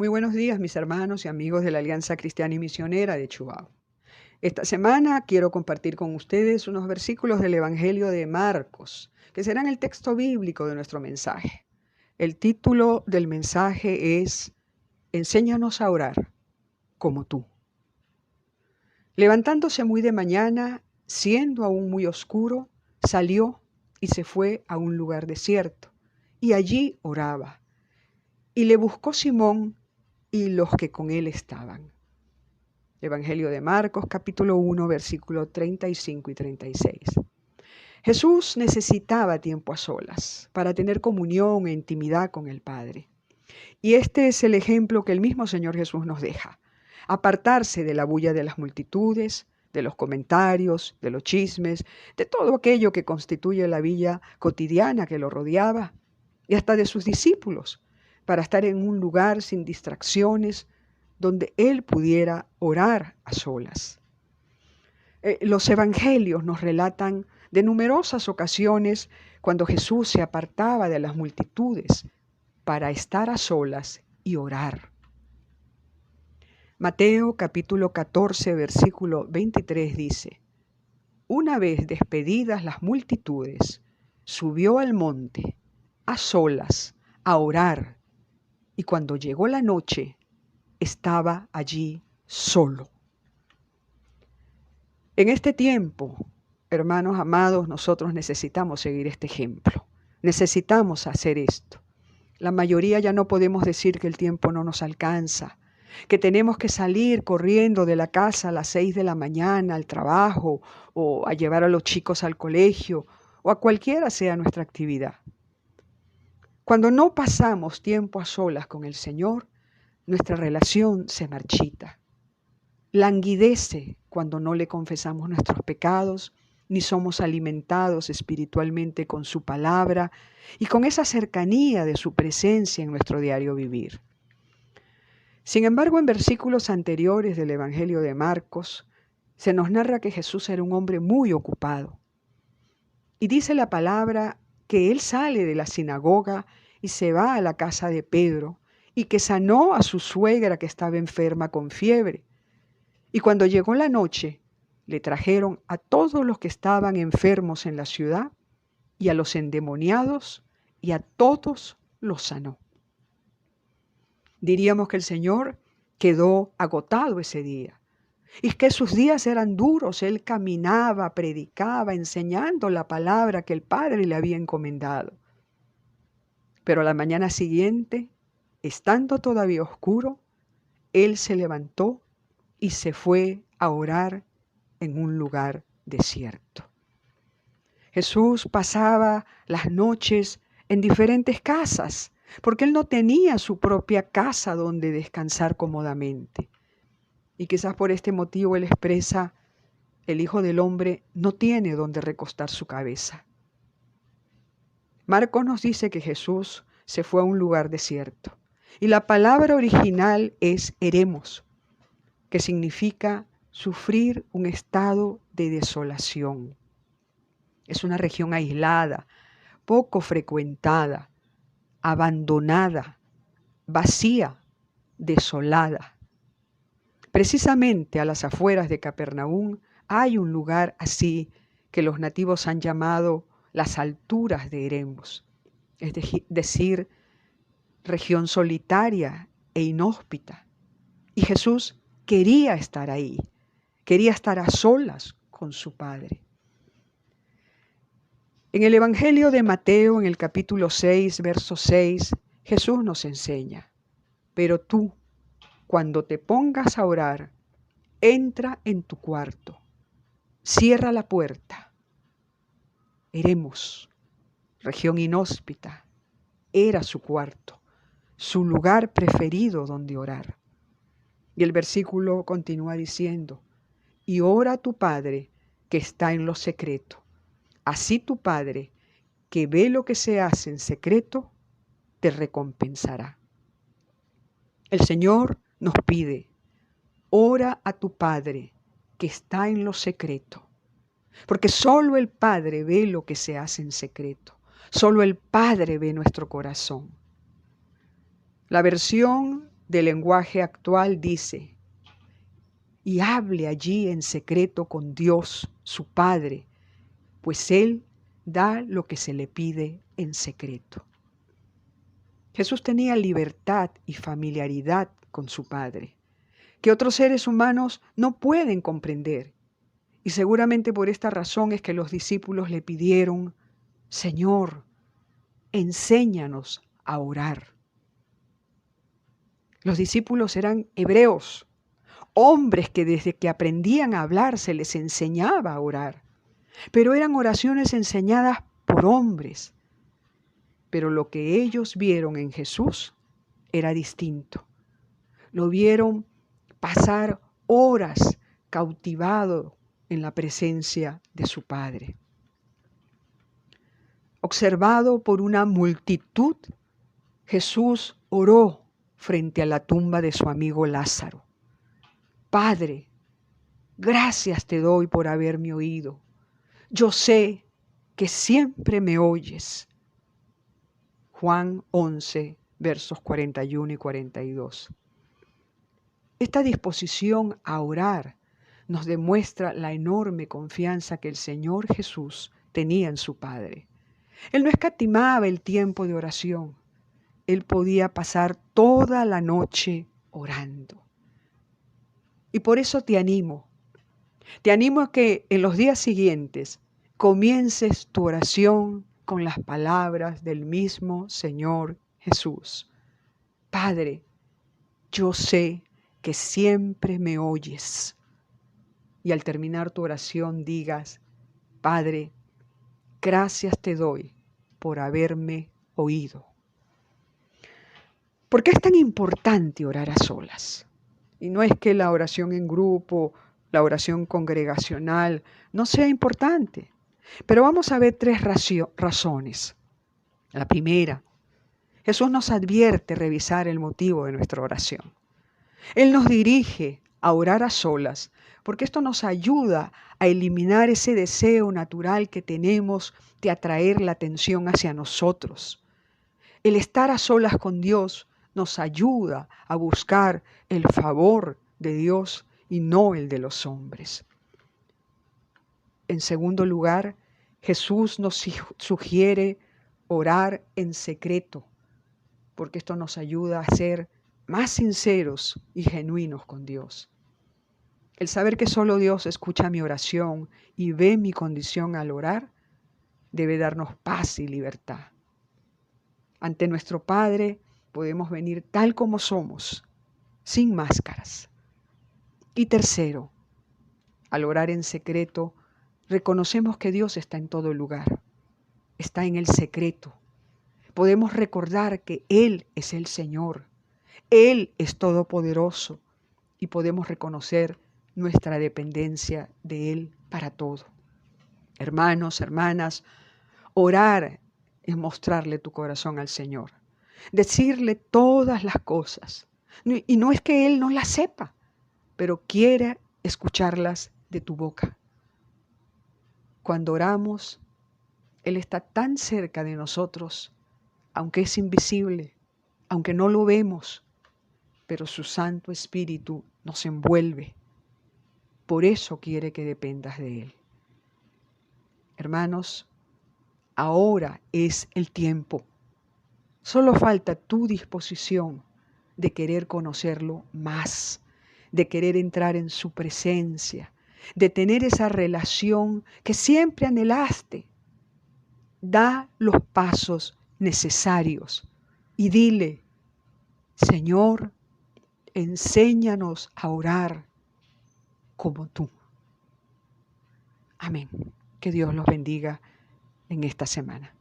Muy buenos días, mis hermanos y amigos de la Alianza Cristiana y Misionera de Chubao. Esta semana quiero compartir con ustedes unos versículos del Evangelio de Marcos, que serán el texto bíblico de nuestro mensaje. El título del mensaje es Enséñanos a orar como tú. Levantándose muy de mañana, siendo aún muy oscuro, salió y se fue a un lugar desierto, y allí oraba. Y le buscó Simón y los que con él estaban. Evangelio de Marcos, capítulo 1, versículos 35 y 36. Jesús necesitaba tiempo a solas para tener comunión e intimidad con el Padre. Y este es el ejemplo que el mismo Señor Jesús nos deja. Apartarse de la bulla de las multitudes, de los comentarios, de los chismes, de todo aquello que constituye la vida cotidiana que lo rodeaba, y hasta de sus discípulos, para estar en un lugar sin distracciones, donde Él pudiera orar a solas. Los evangelios nos relatan de numerosas ocasiones cuando Jesús se apartaba de las multitudes para estar a solas y orar. Mateo capítulo 14, versículo 23 dice: Una vez despedidas las multitudes, subió al monte a solas a orar, y cuando llegó la noche, estaba allí solo. En este tiempo, hermanos amados, nosotros necesitamos seguir este ejemplo. Necesitamos hacer esto. La mayoría ya no podemos decir que el tiempo no nos alcanza, que tenemos que salir corriendo de la casa a las 6 de la mañana al trabajo o a llevar a los chicos al colegio o a cualquiera sea nuestra actividad. Cuando no pasamos tiempo a solas con el Señor, nuestra relación se marchita. Languidece cuando no le confesamos nuestros pecados, ni somos alimentados espiritualmente con su palabra y con esa cercanía de su presencia en nuestro diario vivir. Sin embargo, en versículos anteriores del Evangelio de Marcos, se nos narra que Jesús era un hombre muy ocupado. Y dice la palabra que él sale de la sinagoga y se va a la casa de Pedro y que sanó a su suegra que estaba enferma con fiebre. Y cuando llegó la noche, le trajeron a todos los que estaban enfermos en la ciudad y a los endemoniados, y a todos los sanó. Diríamos que el Señor quedó agotado ese día, y que sus días eran duros. Él caminaba, predicaba, enseñando la palabra que el Padre le había encomendado. Pero a la mañana siguiente, estando todavía oscuro, Él se levantó y se fue a orar en un lugar desierto. Jesús pasaba las noches en diferentes casas, porque Él no tenía su propia casa donde descansar cómodamente. Y quizás por este motivo Él expresa: el Hijo del Hombre no tiene donde recostar su cabeza. Marcos nos dice que Jesús se fue a un lugar desierto. Y la palabra original es eremos, que significa sufrir un estado de desolación. Es una región aislada, poco frecuentada, abandonada, vacía, desolada. Precisamente a las afueras de Capernaum hay un lugar así que los nativos han llamado las alturas de Eremos, es decir, región solitaria e inhóspita. Y Jesús quería estar ahí, quería estar a solas con su Padre. En el Evangelio de Mateo, en el capítulo 6, verso 6, Jesús nos enseña: pero tú, cuando te pongas a orar, entra en tu cuarto, cierra la puerta. Eremos, región inhóspita, era su cuarto, su lugar preferido donde orar. Y el versículo continúa diciendo: y ora a tu Padre que está en lo secreto. Así tu Padre, que ve lo que se hace en secreto, te recompensará. El Señor nos pide: ora a tu Padre que está en lo secreto. Porque solo el Padre ve lo que se hace en secreto. Solo el Padre ve nuestro corazón. La versión del lenguaje actual dice: y hable allí en secreto con Dios, su Padre, pues Él da lo que se le pide en secreto. Jesús tenía libertad y familiaridad con su Padre, que otros seres humanos no pueden comprender. Y seguramente por esta razón es que los discípulos le pidieron: Señor, enséñanos a orar. Los discípulos eran hebreos, hombres que desde que aprendían a hablar se les enseñaba a orar, pero eran oraciones enseñadas por hombres. Pero lo que ellos vieron en Jesús era distinto. Lo vieron pasar horas cautivado en la presencia de su Padre. Observado por una multitud, Jesús oró frente a la tumba de su amigo Lázaro. Padre, gracias te doy por haberme oído. Yo sé que siempre me oyes. Juan 11, versos 41 y 42. Esta disposición a orar nos demuestra la enorme confianza que el Señor Jesús tenía en su Padre. Él no escatimaba el tiempo de oración. Él podía pasar toda la noche orando. Y por eso te animo a que en los días siguientes comiences tu oración con las palabras del mismo Señor Jesús. Padre, yo sé que siempre me oyes. Y al terminar tu oración digas: Padre, gracias te doy por haberme oído. ¿Por qué es tan importante orar a solas? Y no es que la oración en grupo, la oración congregacional no sea importante, pero vamos a ver tres razones. La primera, Jesús nos advierte revisar el motivo de nuestra oración. Él nos dirige a orar a solas, porque esto nos ayuda a eliminar ese deseo natural que tenemos de atraer la atención hacia nosotros. El estar a solas con Dios nos ayuda a buscar el favor de Dios y no el de los hombres. En segundo lugar, Jesús nos sugiere orar en secreto, porque esto nos ayuda a ser más sinceros y genuinos con Dios. El saber que solo Dios escucha mi oración y ve mi condición al orar debe darnos paz y libertad. Ante nuestro Padre podemos venir tal como somos, sin máscaras. Y tercero, al orar en secreto, reconocemos que Dios está en todo lugar, está en el secreto. Podemos recordar que Él es el Señor, Él es todopoderoso y podemos reconocer nuestra dependencia de Él para todo. Hermanos, hermanas, orar es mostrarle tu corazón al Señor, decirle todas las cosas. Y no es que Él no las sepa, pero quiere escucharlas de tu boca. Cuando oramos, Él está tan cerca de nosotros, aunque es invisible, aunque no lo vemos, pero su Santo Espíritu nos envuelve. Por eso quiere que dependas de Él. Hermanos, ahora es el tiempo. Solo falta tu disposición de querer conocerlo más, de querer entrar en su presencia, de tener esa relación que siempre anhelaste. Da los pasos necesarios y dile: Señor, enséñanos a orar como tú. Amén. Que Dios los bendiga en esta semana.